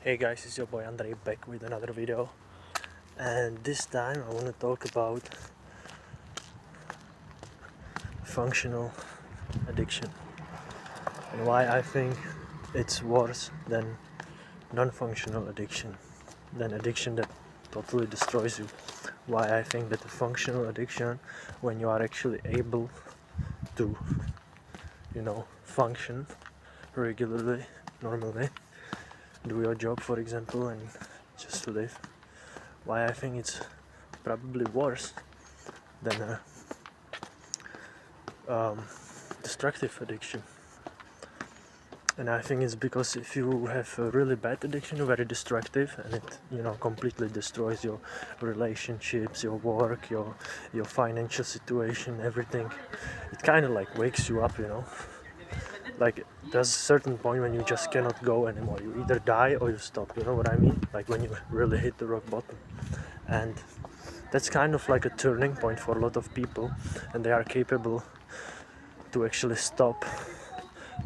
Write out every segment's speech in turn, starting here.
Hey guys, it's your boy Andrei back with another video, and this time I want to talk about functional addiction and why I think it's worse than non-functional addiction, than addiction that totally destroys you. Why I think that the functional addiction, when you are actually able to, function regularly, normally, do your job, for example, and just to live. Why I think it's probably worse than a destructive addiction. And I think it's because if you have a really bad addiction, very destructive, and it completely destroys your relationships, your work, your financial situation, everything. It kind of like wakes you up, like there's a certain point when you just cannot go anymore. You either die or you stop, you know what I mean? Like when you really hit the rock bottom. And that's kind of like a turning point for a lot of people, and they are capable to actually stop,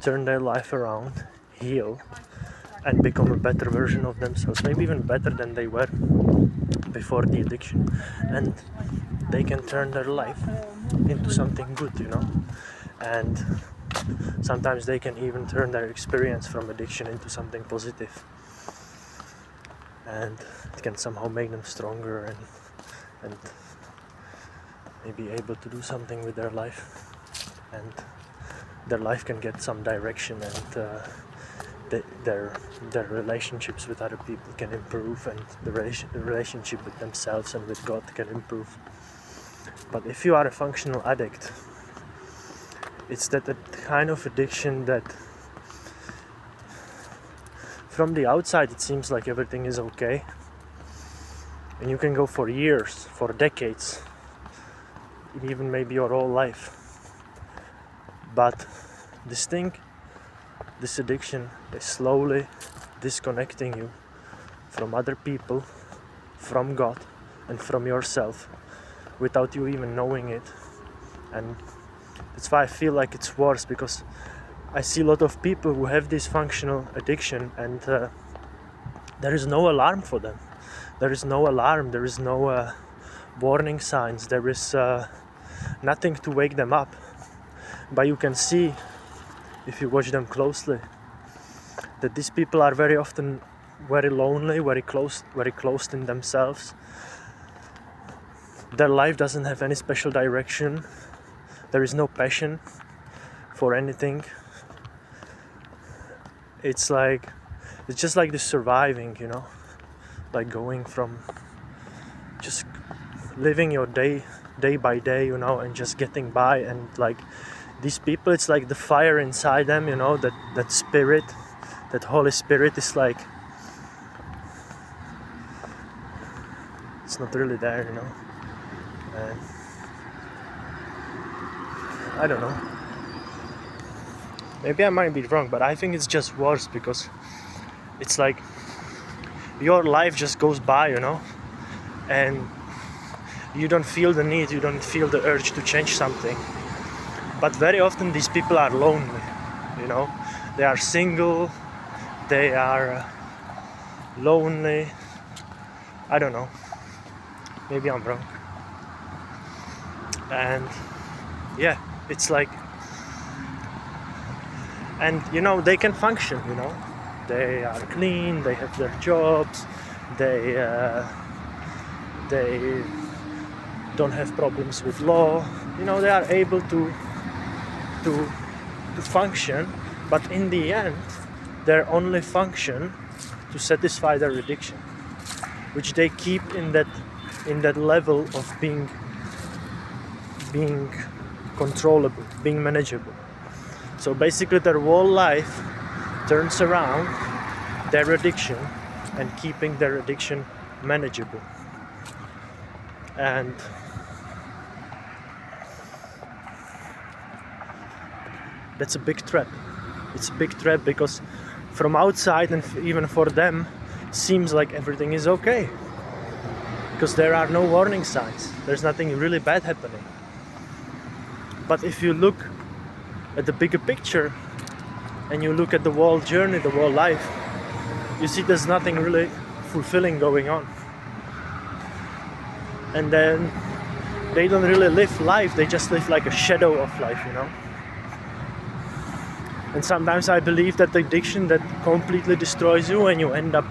turn their life around, heal, and become a better version of themselves, maybe even better than they were before the addiction. And they can turn their life into something good, and sometimes they can even turn their experience from addiction into something positive, and it can somehow make them stronger and maybe able to do something with their life, and their life can get some direction, and their relationships with other people can improve, and the relationship with themselves and with God can improve. But if you are a functional addict, it's that kind of addiction that from the outside it seems like everything is okay, and you can go for years, for decades, even maybe your whole life. But this addiction is slowly disconnecting you from other people, from God, and from yourself without you even knowing it. And that's why I feel like it's worse, because I see a lot of people who have this functional addiction, and there is no alarm for them. There is no alarm, there is no warning signs, there is nothing to wake them up. But you can see, if you watch them closely, that these people are very often very lonely, very closed in themselves. Their life doesn't have any special direction. There is no passion for anything. It's just like the surviving, like going from just living your day by day, and just getting by. And like these people, it's like the fire inside them, that spirit, that Holy Spirit is like, it's not really there, and I don't know, maybe I might be wrong, but I think it's just worse, because it's like your life just goes by, and you don't feel the need, you don't feel the urge to change something. But very often these people are lonely, they are single, they are lonely. I don't know, maybe I'm wrong. And yeah, it's like, and they can function, they are clean, they have their jobs, they don't have problems with law, they are able to function, but in the end their only function to satisfy their addiction, which they keep in that level of being controllable, being manageable. So basically their whole life turns around their addiction and keeping their addiction manageable. And that's a big trap. It's a big trap, because from outside, and even for them, seems like everything is okay, because there are no warning signs, there's nothing really bad happening. But if you look at the bigger picture, and you look at the whole journey, the whole life, you see there's nothing really fulfilling going on. And then they don't really live life, they just live like a shadow of life, you know. And sometimes I believe that the addiction that completely destroys you and you end up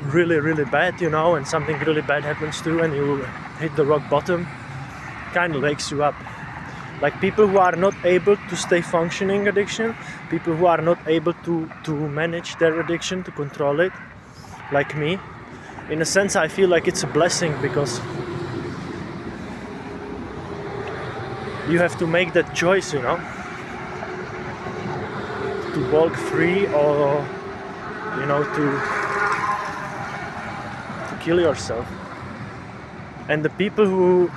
really, really bad, you know, and something really bad happens to you and you hit the rock bottom, kind of wakes you up. Like people who are not able to stay functioning addiction, people who are not able to manage their addiction, to control it, like me, in a sense I feel like it's a blessing, because you have to make that choice, you know, to walk free or, you know, to kill yourself. And the people who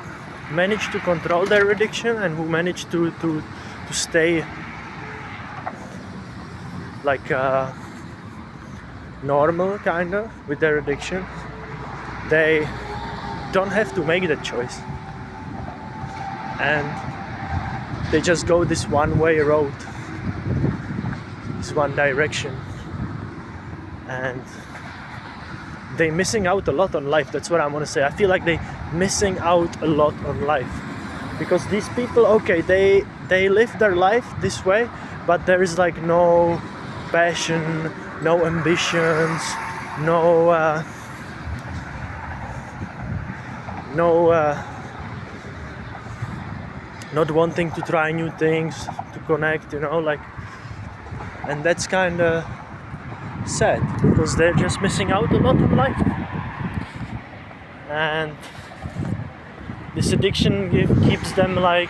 manage to control their addiction and who manage to stay like normal kind of with their addiction, they don't have to make that choice, and they just go this one-way road, this one direction, and they're missing out a lot on life. That's what I want to say. I feel like they're missing out a lot on life, because these people, okay, they live their life this way, but there is like no passion, no ambitions, no not wanting to try new things, to connect, you know, like, and that's kind of sad, because they're just missing out a lot on life. And this addiction keeps them like,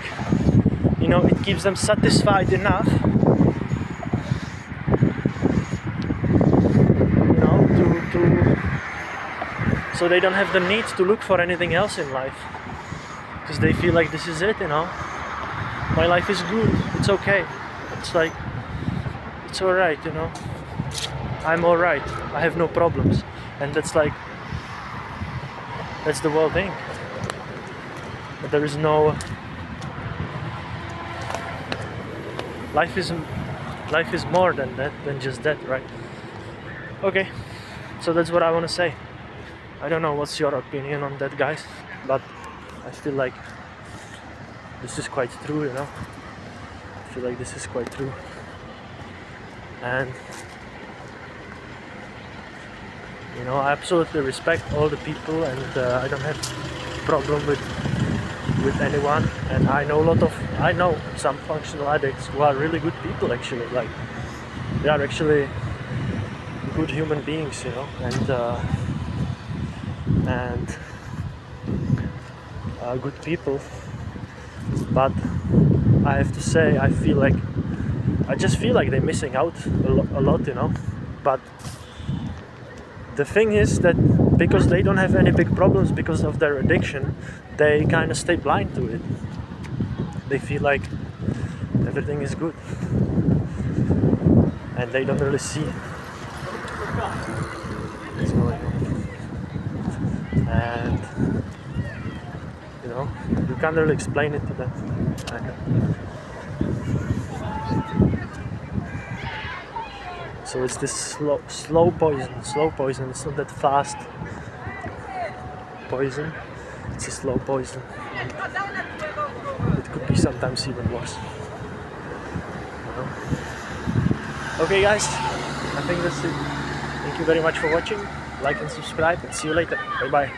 you know, it keeps them satisfied enough, you know, to so they don't have the need to look for anything else in life, because they feel like this is it, you know, my life is good, it's okay, it's like, it's alright, you know, I'm alright, I have no problems. And that's like, that's the whole thing. But there is no, life is more than that, than just that, right? Okay, so that's what I want to say. I don't know what's your opinion on that, guys, but I feel like this is quite true, you know. I feel like this is quite true. And you know, I absolutely respect all the people, and I don't have problem with anyone. And I know some functional addicts who are really good people, actually. Like, they are actually good human beings, you know, and good people. But I have to say, I just feel like they're missing out a lot, you know. But the thing is that because they don't have any big problems because of their addiction, they kind of stay blind to it. They feel like everything is good, and they don't really see what's going on. And you know, you can't really explain it to them. So it's this slow poison. It's not that fast poison. It's a slow poison. It could be sometimes even worse. You know? Okay, guys, I think that's it. Thank you very much for watching. Like and subscribe, and see you later. Bye bye.